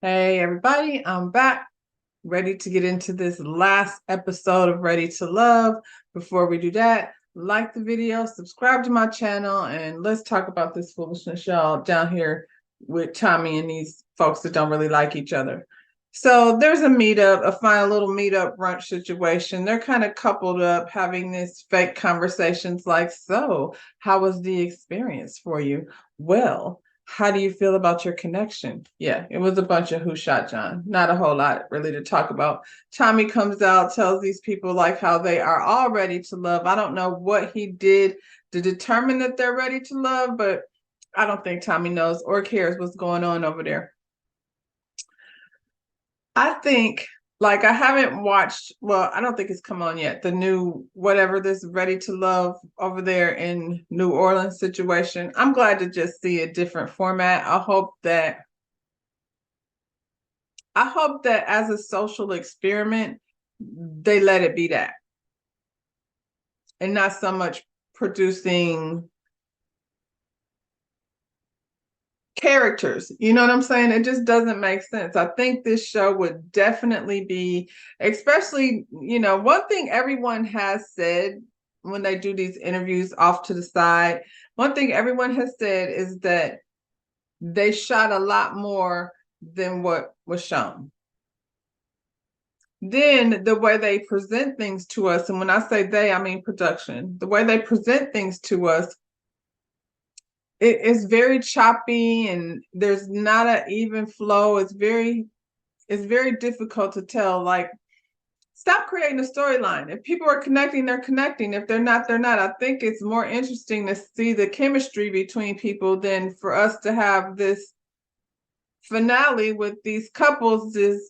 Hey everybody, I'm back, ready to get into this last episode of Ready to Love. Before we do that, like the video, subscribe to my channel, and let's talk about this foolishness, y'all, down here with Tommy and these folks that don't really like each other. So there's a meetup, a fine little meetup brunch situation. They're kind of coupled up, having this fake conversations like, so how was the experience for you? Well, how do you feel about your connection? Yeah, it was a bunch of who shot John. Not a whole lot really to talk about. Tommy comes out, tells these people like how they are all ready to love. I don't know what he did to determine that they're ready to love, but I don't think Tommy knows or cares what's going on over there. I think, like, I haven't watched, well, I don't think it's come on yet, the new whatever this Ready to Love over there in New Orleans situation. I'm glad to just see a different format. I hope that as a social experiment, they let it be that and not so much producing characters. You know what I'm saying? It just doesn't make sense. I think this show would definitely be, especially, one thing everyone has said when they do these interviews off to the side, one thing everyone has said is that they shot a lot more than what was shown. Then the way they present things to us, and when I say they, I mean production, the way they present things to us, it is very choppy and there's not an even flow. It's very difficult to tell, like, stop creating a storyline. If people are connecting, they're connecting. If they're not, they're not. I think it's more interesting to see the chemistry between people than for us to have this finale with these couples is,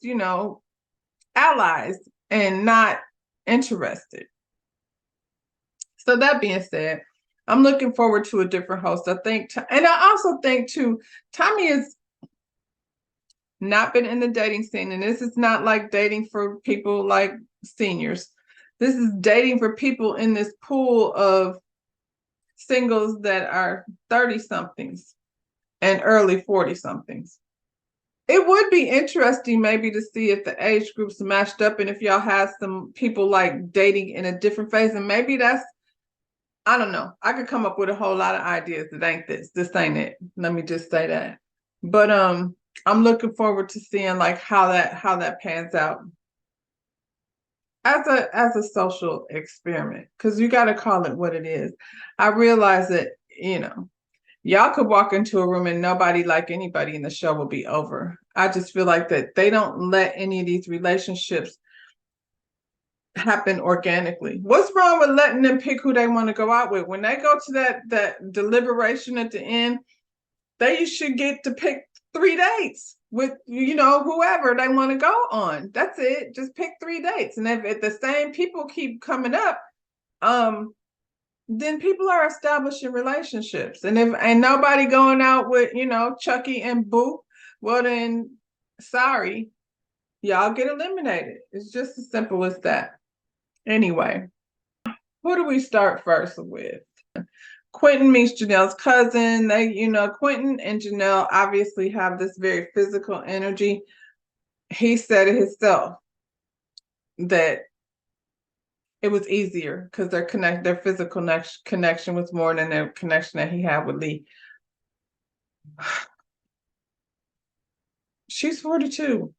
allies and not interested. So that being said, I'm looking forward to a different host. I think, and I also think too, Tommy has not been in the dating scene, and this is not like dating for people like seniors. This is dating for people in this pool of singles that are 30 somethings and early 40 somethings. It would be interesting maybe to see if the age groups matched up and if y'all had some people like dating in a different phase. And maybe that's, I don't know. I could come up with a whole lot of ideas that ain't this. This ain't it. Let me just say that. But I'm looking forward to seeing like how that pans out as a social experiment, because you got to call it what it is. I realize that, y'all could walk into a room and nobody like anybody in the show will be over. I just feel like that they don't let any of these relationships happen organically. What's wrong with letting them pick who they want to go out with? When they go to that deliberation at the end, they should get to pick 3 dates with, whoever they want to go on. That's it. Just pick 3 dates. And if the same people keep coming up, then people are establishing relationships. And if ain't nobody going out with, Chucky and Boo, well then, sorry, y'all get eliminated. It's just as simple as that. Anyway, who do we start first with? Quentin meets Janelle's cousin. Quentin and Janelle obviously have this very physical energy. He said it himself that it was easier because their physical connection was more than the connection that he had with Lee. She's 42.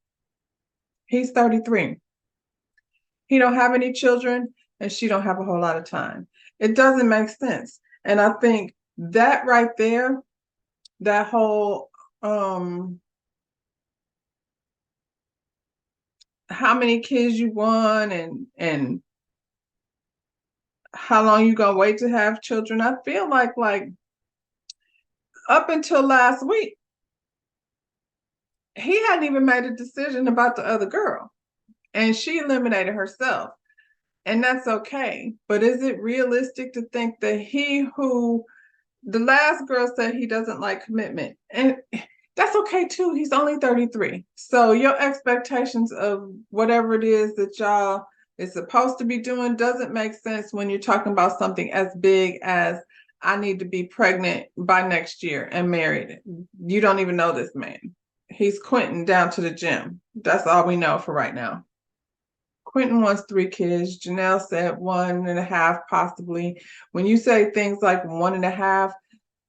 He's 33. He don't have any children and she don't have a whole lot of time. It doesn't make sense. And I think that right there, that whole how many kids you want and how long you gonna wait to have children, I feel like up until last week, he hadn't even made a decision about the other girl. And she eliminated herself. And that's okay. But is it realistic to think that the last girl said he doesn't like commitment? And that's okay too. He's only 33. So your expectations of whatever it is that y'all is supposed to be doing doesn't make sense when you're talking about something as big as, I need to be pregnant by next year and married. You don't even know this man. he's Quentin down to the gym. That's all we know for right now. Quentin wants 3 kids. Janelle said 1.5, possibly. When you say things like 1.5,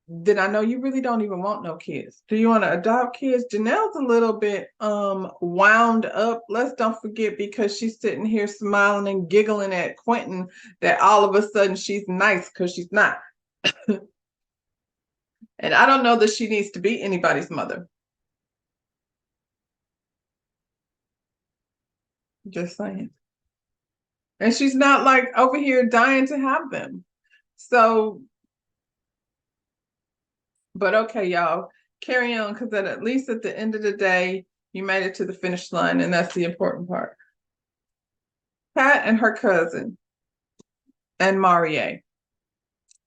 then I know you really don't even want no kids. Do you want to adopt kids? Janelle's a little bit wound up. Let's don't forget, because she's sitting here smiling and giggling at Quentin, that all of a sudden she's nice, because she's not. And I don't know that she needs to be anybody's mother. Just saying. And she's not like over here dying to have them. So, but okay, y'all, carry on, because at least at the end of the day, you made it to the finish line, and that's the important part. Kat and her cousin and Marie.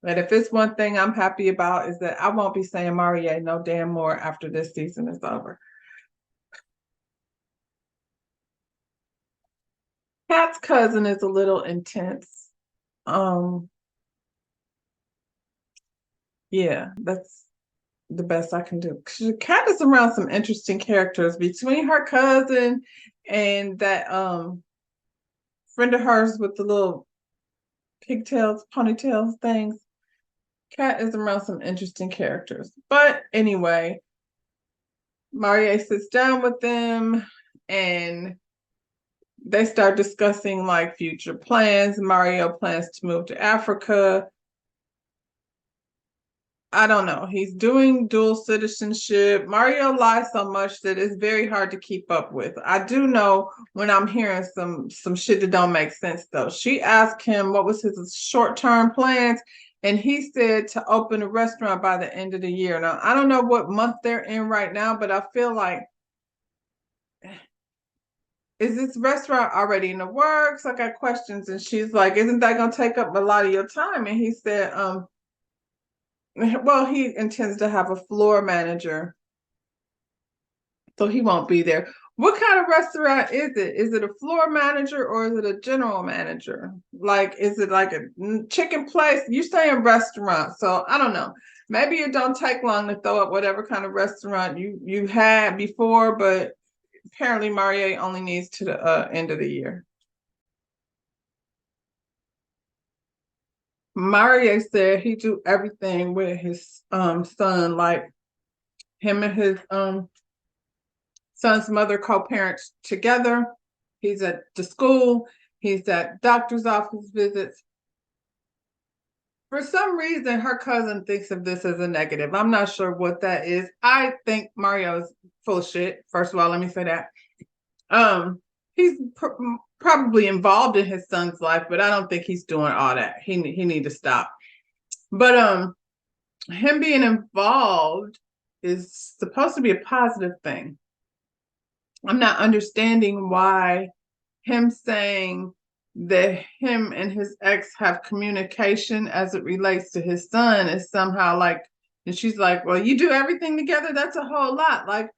And if it's one thing I'm happy about, is that I won't be saying Marie no damn more after this season is over. Kat's cousin is a little intense. Yeah, that's the best I can do. Kat is around some interesting characters between her cousin and that friend of hers with the little pigtails, ponytails things. Kat is around some interesting characters. But anyway, Marie sits down with them and they start discussing like future plans. Mario plans to move to Africa. I don't know. He's doing dual citizenship. Mario lies so much that it's very hard to keep up with. I do know when I'm hearing some shit that don't make sense though. She asked him what was his short-term plans, and he said to open a restaurant by the end of the year. Now, I don't know what month they're in right now, but I feel like, is this restaurant already in the works? I got questions. And she's like, isn't that gonna take up a lot of your time? And he said, well, he intends to have a floor manager, so he won't be there. What kind of restaurant is it? Is it a floor manager or is it a general manager? Like, is it like a chicken place? You're saying restaurant, so I don't know. Maybe it don't take long to throw up whatever kind of restaurant you had before, but apparently Marie only needs to the end of the year. Marie said he do everything with his son, like him and his son's mother co-parents together. He's at the school. He's at doctor's office visits. For some reason, her cousin thinks of this as a negative. I'm not sure what that is. I think Mario's full of shit. First of all, let me say that. He's probably involved in his son's life, but I don't think he's doing all that. He need to stop. But him being involved is supposed to be a positive thing. I'm not understanding why him saying that him and his ex have communication as it relates to his son is somehow like, and she's like, well, you do everything together. That's a whole lot. Like,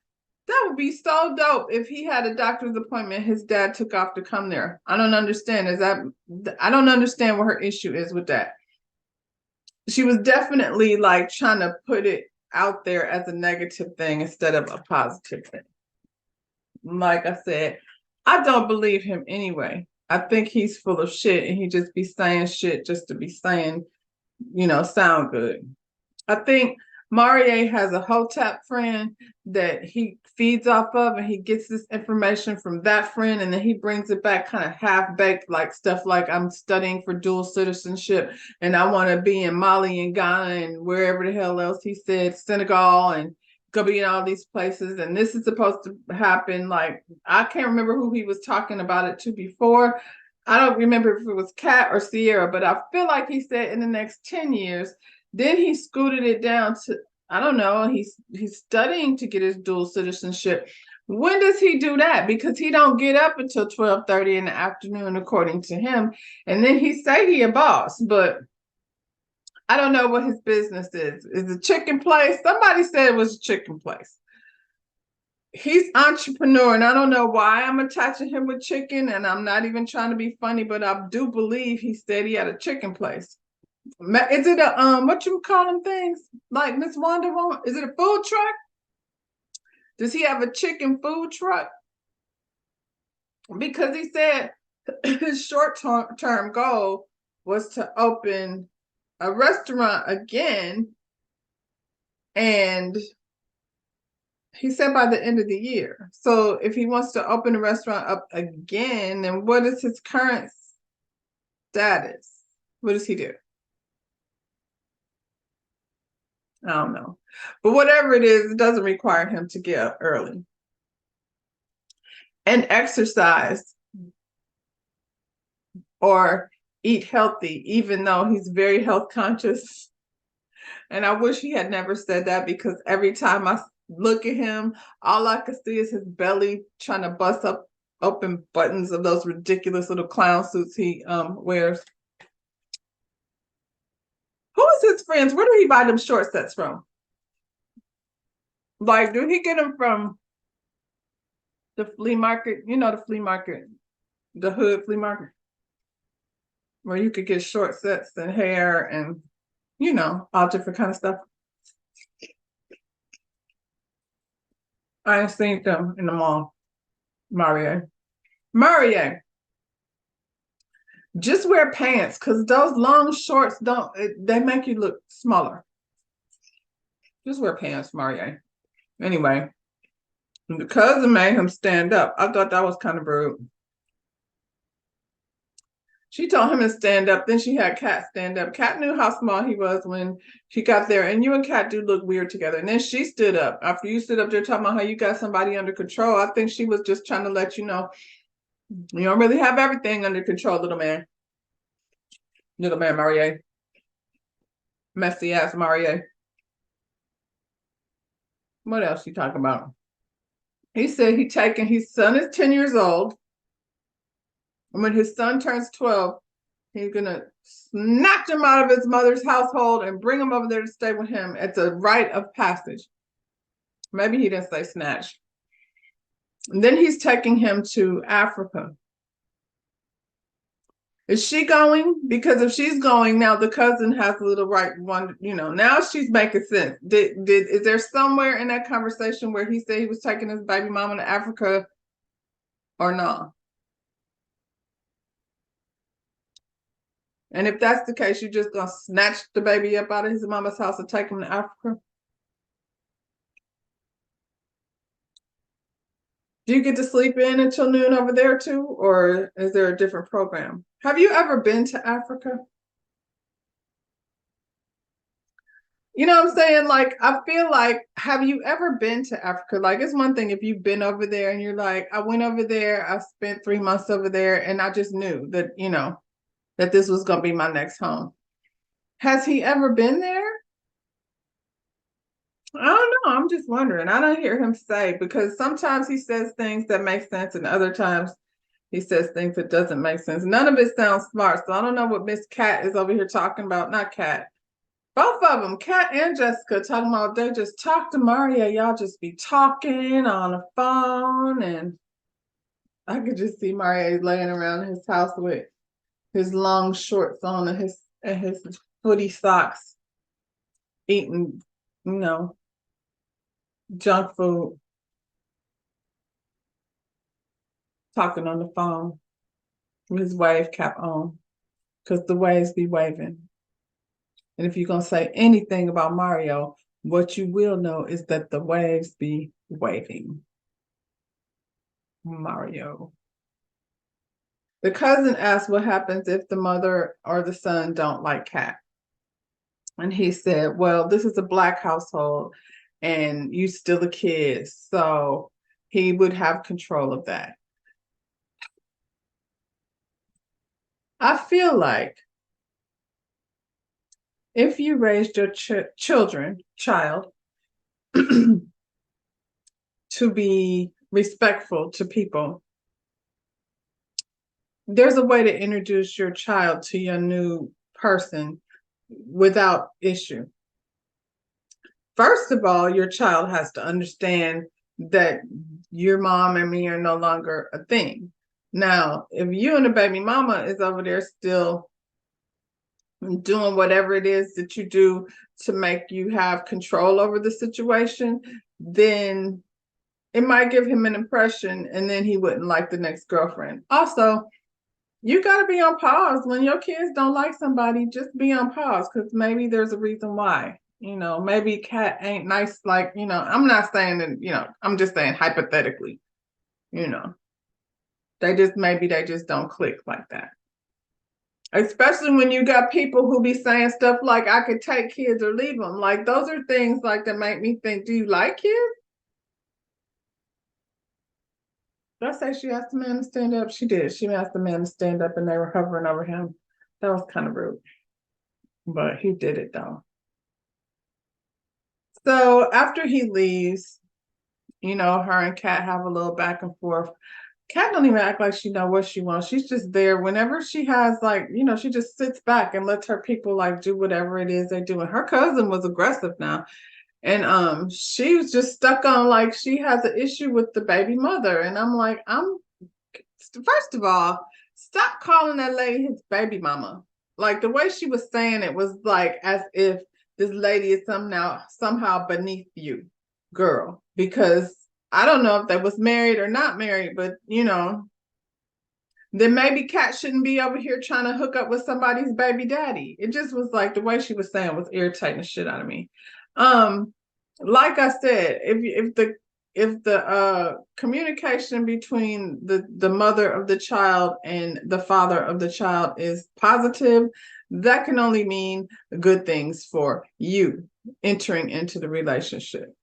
that would be so dope if he had a doctor's appointment his dad took off to come there. I don't understand. I don't understand what her issue is with that. She was definitely like trying to put it out there as a negative thing instead of a positive thing. Like I said, I don't believe him anyway. I think he's full of shit and he just be saying shit just to be saying, sound good. I think Marie has a Hotep friend that he feeds off of, and he gets this information from that friend, and then he brings it back kind of half-baked, like stuff like, I'm studying for dual citizenship and I want to be in Mali and Ghana and wherever the hell else he said, Senegal, and go be in all these places, and this is supposed to happen. Like, I can't remember who he was talking about it to before. I don't remember if it was Kat or Sierra, but I feel like he said in the next 10 years. Then he scooted it down to, I don't know, he's studying to get his dual citizenship. When does he do that? Because he don't get up until 12:30 in the afternoon, according to him. And then he say he a boss, but I don't know what his business is. Is it a chicken place? Somebody said it was a chicken place. He's entrepreneur, and I don't know why I'm attaching him with chicken, and I'm not even trying to be funny, but I do believe he said he had a chicken place. Is it a what you call them things like Miss Wanda? Is it a food truck? Does he have a chicken food truck? Because he said his short-term goal was to open a restaurant again, and he said by the end of the year. So if he wants to open a restaurant up again, then what is his current status? What does he do? I don't know. But whatever it is, it doesn't require him to get up early and exercise or eat healthy, even though he's very health conscious. And I wish he had never said that, because every time I look at him, all I can see is his belly trying to bust up open buttons of those ridiculous little clown suits he wears. Who is his friends? Where do he buy them short sets from? Like, do he get them from the flea market? You know, the flea market, the hood flea market, where you could get short sets and hair and, you know, all different kind of stuff. I ain't seen them in the mall. Mario, just wear pants, because those long shorts they make you look smaller. Just wear pants, Mario. Anyway, the cousin made him stand up. I thought that was kind of rude. She told him to stand up. Then she had Kat stand up. Kat knew how small he was when she got there. And you and Kat do look weird together. And then she stood up. After you stood up there talking about how you got somebody under control, I think she was just trying to let you know you don't really have everything under control, little man. Little man, Marie. Messy ass Marie. What else you talking about? He said his son is 10 years old. And when his son turns 12, he's gonna snatch him out of his mother's household and bring him over there to stay with him. It's a rite of passage. Maybe he didn't say snatch. And then he's taking him to Africa. Is she going? Because if she's going, now the cousin has a little right one, you know, now she's making sense. Is there somewhere in that conversation where he said he was taking his baby mama to Africa or not? And if that's the case, you're just gonna snatch the baby up out of his mama's house and take him to Africa? Do you get to sleep in until noon over there too? Or is there a different program? Have you ever been to Africa? You know what I'm saying? Like, I feel like, have you ever been to Africa? Like, it's one thing if you've been over there and you're like, I went over there, I spent 3 months over there, and I just knew that, you know, that this was going to be my next home. Has he ever been there? I don't know. I'm just wondering. I don't hear him say, because sometimes he says things that make sense and other times he says things that doesn't make sense. None of it sounds smart. So I don't know what Miss Cat is over here talking about. Not Cat. Both of them, Kat and Jessica, talking about they just talk to Mario. Y'all just be talking on the phone. And I could just see Mario laying around his house with his long shorts on and his footy socks, eating, you know, junk food, talking on the phone with his wave cap on, because the waves be waving. And if you're going to say anything about Mario, what you will know is that the waves be waving. Mario. The cousin asked what happens if the mother or the son don't like Kat. And he said, well, this is a Black household and you still a kid. So he would have control of that. I feel like if you raised your child to be respectful to people, there's a way to introduce your child to your new person without issue. First of all, your child has to understand that your mom and me are no longer a thing. Now, if you and the baby mama is over there still doing whatever it is that you do to make you have control over the situation, then it might give him an impression, and then he wouldn't like the next girlfriend. Also, you got to be on pause when your kids don't like somebody. Just be on pause, because maybe there's a reason why. Maybe Cat ain't nice. Like, I'm not saying that. I'm just saying hypothetically. They just don't click like that. Especially when you got people who be saying stuff like, I could take kids or leave them. Like, those are things like that make me think, do you like kids? Did I say she asked the man to stand up? She did. She asked the man to stand up and they were hovering over him. That was kind of rude. But he did it though. So after he leaves, her and Kat have a little back and forth. Kat don't even act like she know what she wants. She's just there whenever she has she just sits back and lets her people do whatever it is they do. And her cousin was aggressive now. And she was just stuck on she has an issue with the baby mother. And I'm like, first of all, stop calling that lady his baby mama. Like, the way she was saying it was as if this lady is somehow beneath you, girl, because I don't know if they was married or not married, but then maybe Kat shouldn't be over here trying to hook up with somebody's baby daddy. It just was the way she was saying was irritating the shit out of me. Like I said, if the communication between the mother of the child and the father of the child is positive, that can only mean good things for you entering into the relationship.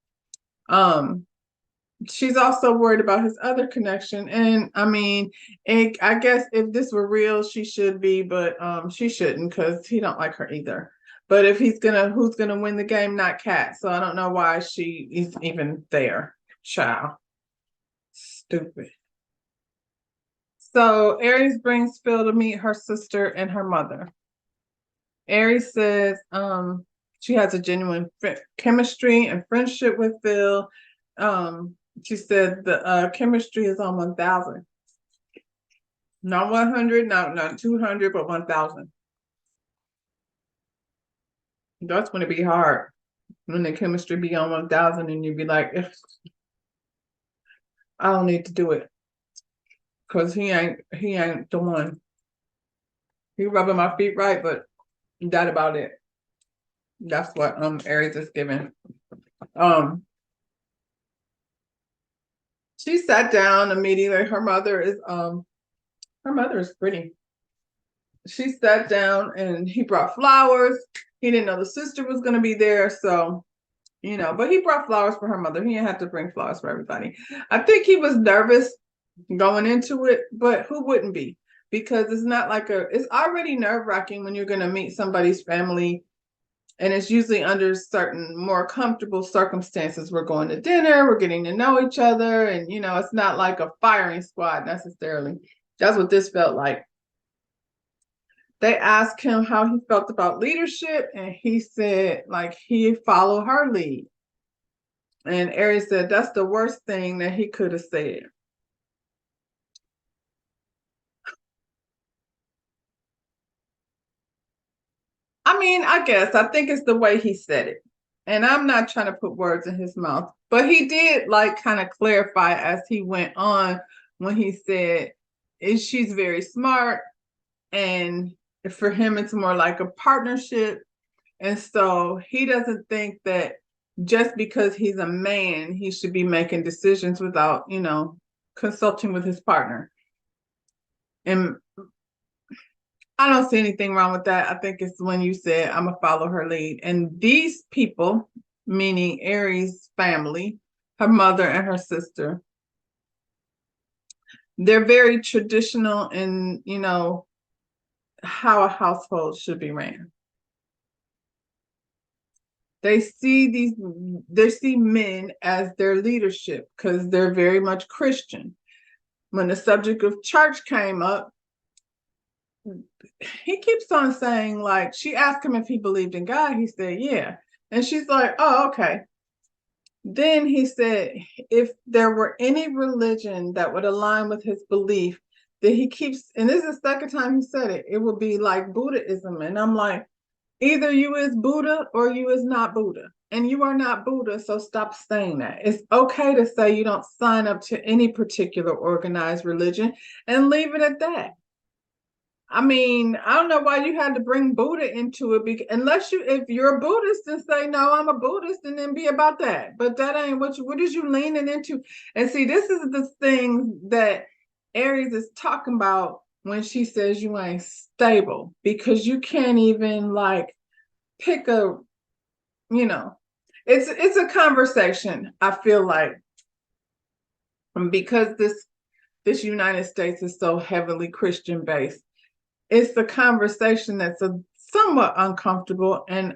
She's also worried about his other connection. And I mean, I guess if this were real, she should be, but she shouldn't, because he don't like her either. But if who's gonna win the game? Not Kat. So I don't know why she is even there. Child. Stupid. So Aries brings Phil to meet her sister and her mother. Aries says she has a genuine chemistry and friendship with Phil. She said the chemistry is on 1,000. Not 100, not 200, but 1,000. That's when it be hard. When the chemistry be on 1,000 and you be like, I don't need to do it. Because he ain't the one. He rubbing my feet right, but that about it. That's what Aries is giving. She sat down immediately. Her mother is pretty. She sat down and he brought flowers. He didn't know the sister was going to be there, so but he brought flowers for her mother. He didn't have to bring flowers for everybody. I think he was nervous going into it, but who wouldn't be? Because it's not it's already nerve-wracking when you're going to meet somebody's family, and it's usually under certain more comfortable circumstances. We're going to dinner, we're getting to know each other, and it's not like a firing squad necessarily. That's what this felt like. They asked him how he felt about leadership, and he said he followed her lead. And Aries said that's the worst thing that he could have said. I mean, I think it's the way he said it. And I'm not trying to put words in his mouth, but he did kind of clarify as he went on when he said, she's very smart, and for him, it's more like a partnership. And so he doesn't think that just because he's a man, he should be making decisions without, consulting with his partner. And I don't see anything wrong with that. I think it's when you said, I'm going to follow her lead. And these people, meaning Aries' family, her mother and her sister, they're very traditional in, how a household should be ran. They see men as their leadership because they're very much Christian. When the subject of church came up, he keeps on saying, she asked him if he believed in God. He said, yeah. And she's like, oh, okay. Then he said, if there were any religion that would align with his belief, that he keeps, and this is the second time he said it, it would be like Buddhism. And I'm like, Either you is Buddha or you is not Buddha. And you are not Buddha, so stop saying that. It's okay to say you don't sign up to any particular organized religion and leave it at that. I mean, I don't know why you had to bring Buddha into it, because unless if you're a Buddhist, and say, no, I'm a Buddhist, and then be about that. But that ain't what is you leaning into? And see, this is the thing that Aries is talking about when she says you ain't stable, because you can't even like pick a, you know, it's a conversation, I feel like, because this United States is so heavily Christian based. It's the conversation that's somewhat uncomfortable and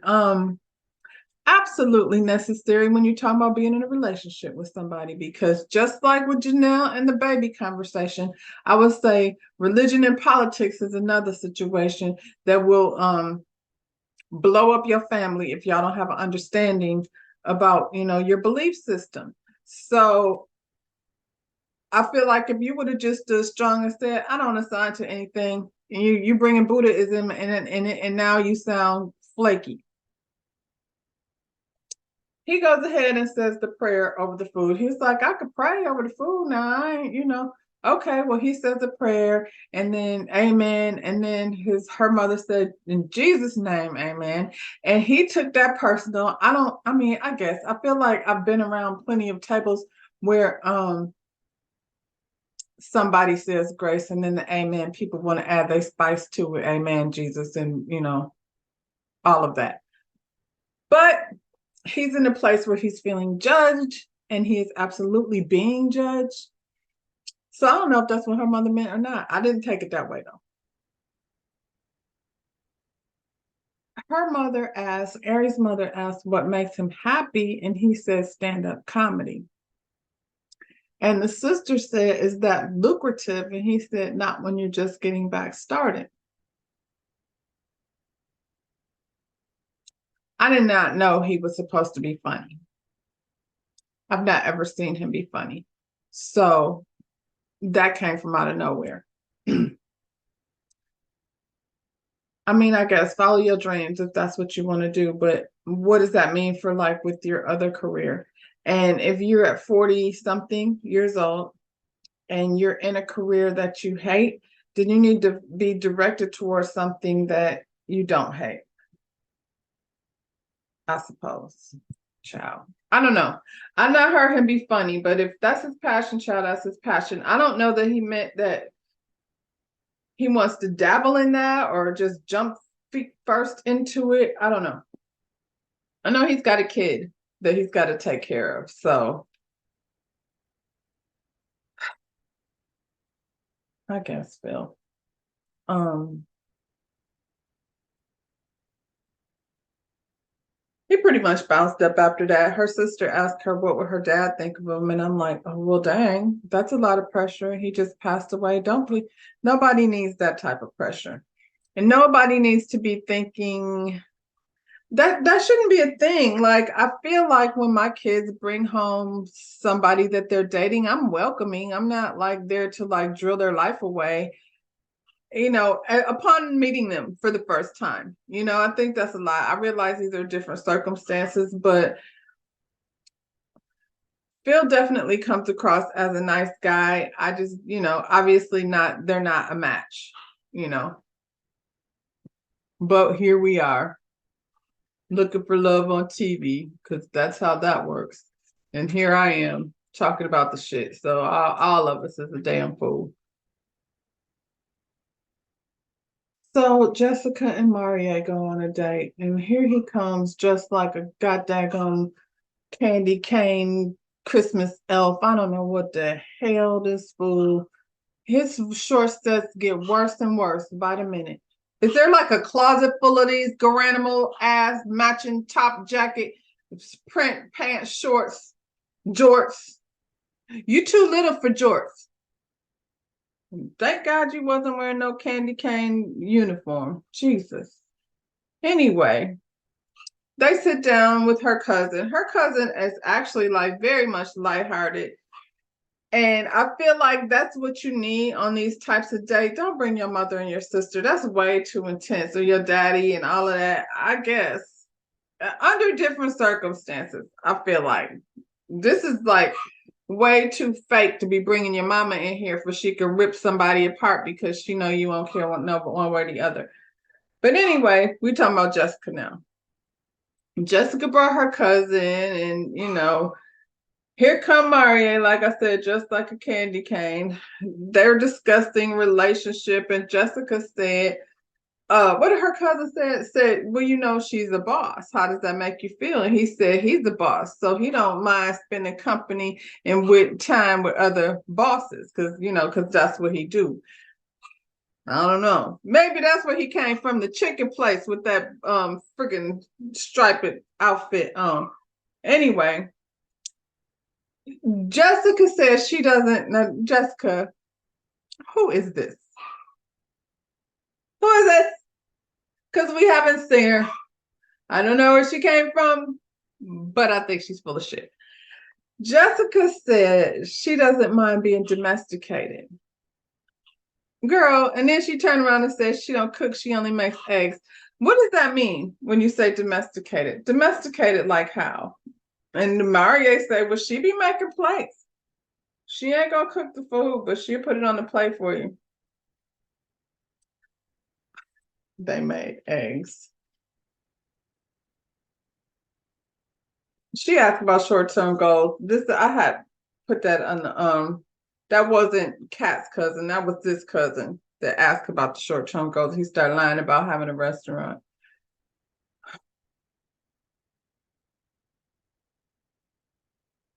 absolutely necessary when you're talking about being in a relationship with somebody, because just like with Janelle and the baby conversation, I would say religion and politics is another situation that will blow up your family if y'all don't have an understanding about, your belief system. So I feel like if you would have just stood strong and said, I don't assign to anything, and you bringing Buddhism and now you sound flaky. He goes ahead and says the prayer over the food. He's like, I could pray over the food now. I ain't, okay, well, he says a prayer and then amen. And then her mother said, in Jesus' name, amen. And he took that personal. I guess I feel like I've been around plenty of tables where somebody says grace and then the amen, people want to add their spice to it, amen, Jesus, and all of that. But he's in a place where he's feeling judged, and he is absolutely being judged. So I don't know if that's what her mother meant or not. I didn't take it that way though. Her mother asked, Aries' mother asked what makes him happy, and he says stand-up comedy. And the sister said, is that lucrative? And he said, not when you're just getting back started. I did not know he was supposed to be funny. I've not ever seen him be funny. So that came from out of nowhere. I mean, I guess follow your dreams if that's what you want to do, but what does that mean for like with your other career? And if you're at 40 something years old and you're in a career that you hate, then you need to be directed towards something that you don't hate, I suppose. Child. I don't know. I've not heard him be funny, but if that's his passion, child, that's his passion. I don't know that he meant that he wants to dabble in that or just jump feet first into it. I don't know. I know he's got a kid that he's got to take care of. So I guess, Phil. He pretty much bounced up after that. Her sister asked her what would her dad think of him, and I'm like, oh well, dang, that's a lot of pressure. He just passed away. Don't we? Nobody needs that type of pressure, and nobody needs to be thinking that shouldn't be a thing. Like I feel like when my kids bring home somebody that they're dating, I'm welcoming. I'm not like there to like drill their life away, upon meeting them for the first time. I think that's a lot. I realize these are different circumstances, but Phil definitely comes across as a nice guy. I just, obviously they're not a match, but here we are looking for love on TV, because that's how that works. And here I am talking about the shit. So all of us is a damn fool. So Jessica and Maria go on a date, and here he comes just like a goddamn candy cane Christmas elf. I don't know what the hell this fool. His short sets get worse and worse by the minute. Is there like a closet full of these Garanimal ass matching top jacket, print pants, shorts, jorts? You too little for jorts. Thank God you wasn't wearing no candy cane uniform. Jesus. Anyway, they sit down with her cousin. Her cousin is actually like very much lighthearted. And I feel like that's what you need on these types of dates. Don't bring your mother and your sister. That's way too intense. Or your daddy and all of that. I guess under different circumstances, I feel like this is like way too fake to be bringing your mama in here for she can rip somebody apart because she know you won't care one way or the other. But anyway, we talking about Jessica now. Jessica brought her cousin, and here come Maria, like I said, just like a candy cane. They're discussing relationship, and Jessica said, what did her cousin said, well, she's a boss. How does that make you feel? And he said he's a boss, so he don't mind spending company and with time with other bosses, because that's what he do. I don't know. Maybe that's where he came from, the chicken place with that freaking striped outfit on. Anyway, Jessica says she doesn't know. Jessica, who is this? Who is this? Because we haven't seen her. I don't know where she came from, but I think she's full of shit. Jessica said she doesn't mind being domesticated. Girl, and then she turned around and said she don't cook, she only makes eggs. What does that mean when you say domesticated? Domesticated like how? And Maria said, well, she be making plates. She ain't gonna cook the food, but she'll put it on the plate for you. They made eggs. She asked about short-term goals. I had put that on the that wasn't Kat's cousin, that was this cousin that asked about the short-term goals. He started lying about having a restaurant.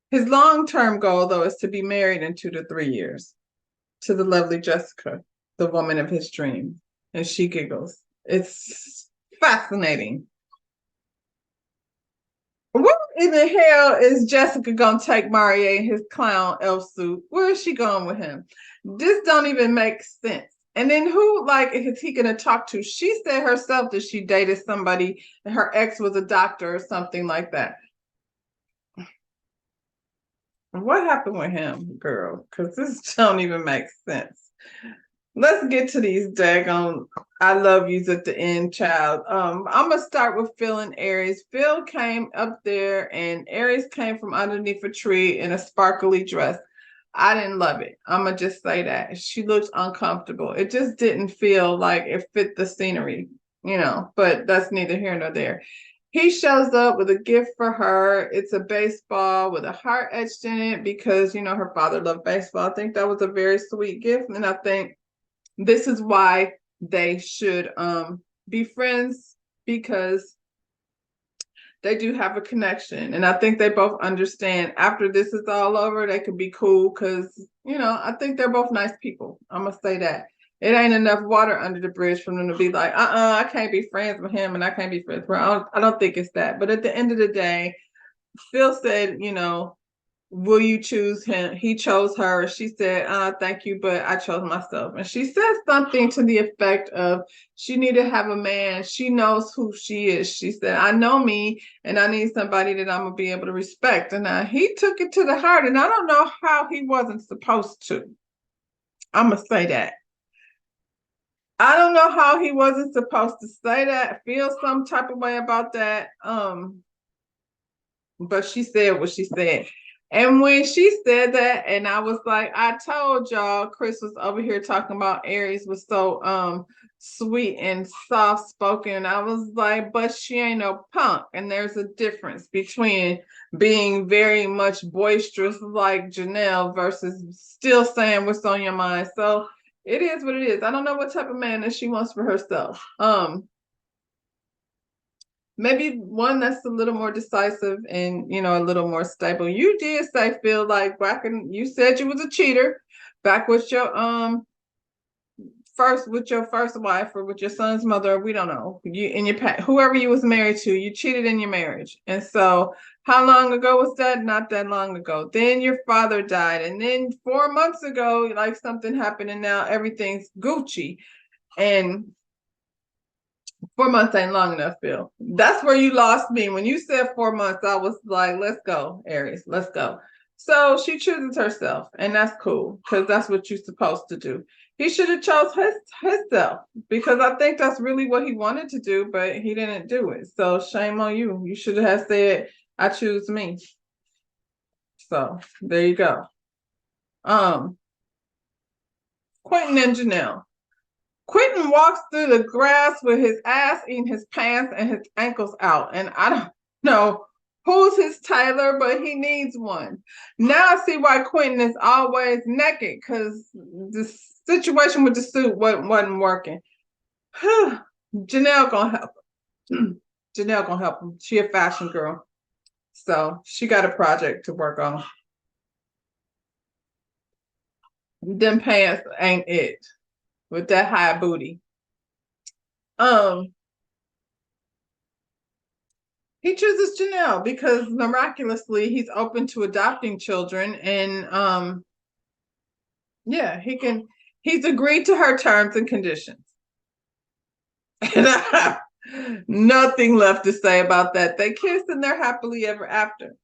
His long-term goal, though, is to be married in 2 to 3 years to the lovely Jessica, the woman of his dreams. And she giggles. It's fascinating. Where in the hell is Jessica gonna take Maria in his clown elf suit? Where is she going with him? This don't even make sense. And then who, like, is he gonna talk to? She said herself that she dated somebody and her ex was a doctor or something like that. What happened with him, girl? Because this don't even make sense. Let's get to these daggone I love yous at the end, child. I'm gonna start with Phil and Aries. Phil came up there and Aries came from underneath a tree in a sparkly dress. I didn't love it. I'm gonna just say that. She looked uncomfortable. It just didn't feel like it fit the scenery, but that's neither here nor there. He shows up with a gift for her. It's a baseball with a heart etched in it because, her father loved baseball. I think that was a very sweet gift. And I think this is why they should be friends, because they do have a connection. And I think they both understand after this is all over, they could be cool because, I think they're both nice people. I'm going to say that. It ain't enough water under the bridge for them to be like, I can't be friends with him and I can't be friends with her. I don't think it's that. But at the end of the day, Phil said, will you choose him? He chose her. She said, thank you, but I chose myself. And she said something to the effect of she need to have a man. She knows who she is. She said, I know me and I need somebody that I'm going to be able to respect. And he took it to the heart. And I don't know how he wasn't supposed to. I'm going to say that. I don't know how he wasn't supposed to say that, feel some type of way about that. But she said what she said. And when she said that, and I was like, I told y'all, Chris was over here talking about Aries was so sweet and soft spoken. I was like, but she ain't no punk. And there's a difference between being very much boisterous like Janelle versus still saying what's on your mind. So it is what it is. I don't know what type of man that she wants for herself. Maybe one that's a little more decisive and a little more stable. You did say, Phil, like back in, you said you was a cheater back with your first wife or with your son's mother. We don't know, you in your whoever you was married to, you cheated in your marriage. And so how long ago was that? Not that long ago. Then your father died, and then 4 months ago, like, something happened, and now everything's Gucci. And 4 months ain't long enough, Phil. That's where you lost me. When you said 4 months, I was like, let's go, Aries, let's go. So she chooses herself, and that's cool because that's what you're supposed to do. He should have chose himself because I think that's really what he wanted to do, but he didn't do it. So shame on you. You should have said, "I choose me." So there you go. Quentin and Janelle. Quentin walks through the grass with his ass in his pants and his ankles out, and I don't know who's his tailor, but he needs one. Now I see why Quentin is always naked, because the situation with the suit wasn't working. Janelle gonna help him. Janelle gonna help him. She a fashion girl, so she got a project to work on. Them pants ain't it with that high booty. He chooses Janelle because miraculously he's open to adopting children, and yeah, he's agreed to her terms and conditions. And I have nothing left to say about that. They kiss and they're happily ever after.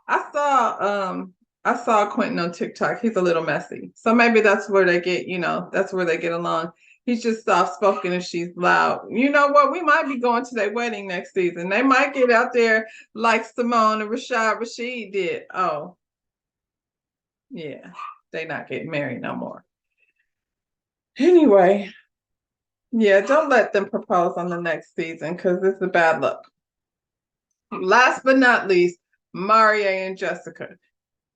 I saw Quentin on TikTok. He's a little messy. So maybe that's where they get, that's where they get along. He's just soft spoken and she's loud. You know what? We might be going to their wedding next season. They might get out there like Simone and Rashid did. Oh, yeah. They not getting married no more. Anyway, yeah, don't let them propose on the next season because it's a bad luck. Last but not least, Marie and Jessica.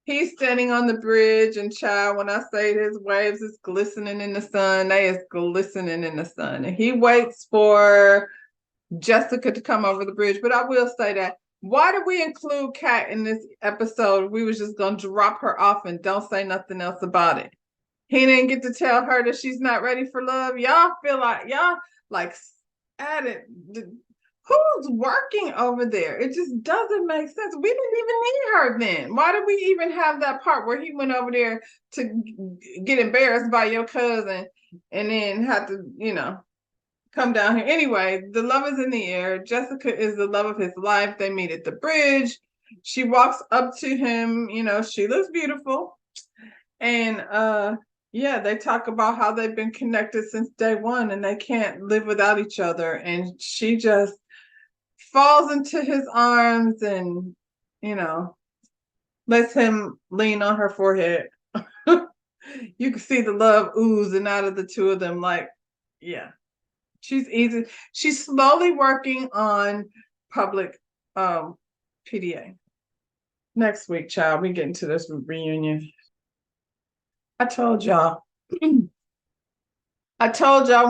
He's standing on the bridge, and child, when I say his waves is glistening in the sun, they is glistening in the sun. And he waits for Jessica to come over the bridge. But I will say that, why did we include Kat in this episode? We was just gonna drop her off and don't say nothing else about it. He didn't get to tell her that she's not ready for love. Y'all feel like y'all like added. Who's working over there? It just doesn't make sense. We didn't even need her then. Why did we even have that part where he went over there to get embarrassed by your cousin and then have to, come down here? Anyway, the love is in the air. Jessica is the love of his life. They meet at the bridge. She walks up to him. She looks beautiful. And yeah, they talk about how they've been connected since day one and they can't live without each other. And she just falls into his arms and, lets him lean on her forehead. You can see the love oozing out of the two of them. Like, yeah, she's easy. She's slowly working on public PDA. Next week, child, we get into this reunion. I told y'all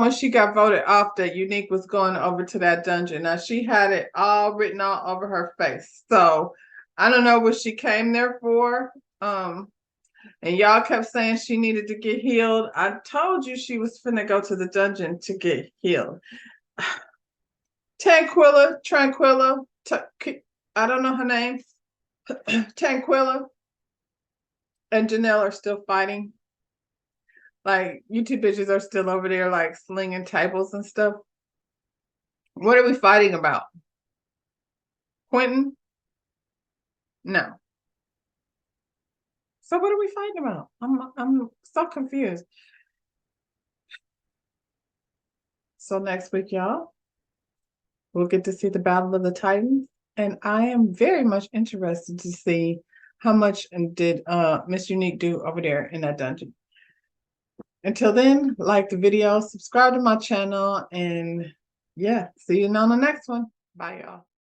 when she got voted off that Unique was going over to that dungeon. Now she had it all written all over her face. So I don't know what she came there for. And y'all kept saying she needed to get healed. I told you she was finna go to the dungeon to get healed. Tranquilla, I don't know her name. Tranquilla and Janelle are still fighting. Like, you two bitches are still over there, like, slinging tables and stuff. What are we fighting about? Quentin? No. So what are we fighting about? I'm so confused. So next week, y'all, we'll get to see the Battle of the Titans. And I am very much interested to see how much did Miss Unique do over there in that dungeon. Until then, like the video, subscribe to my channel, and yeah, see you on the next one. Bye, y'all.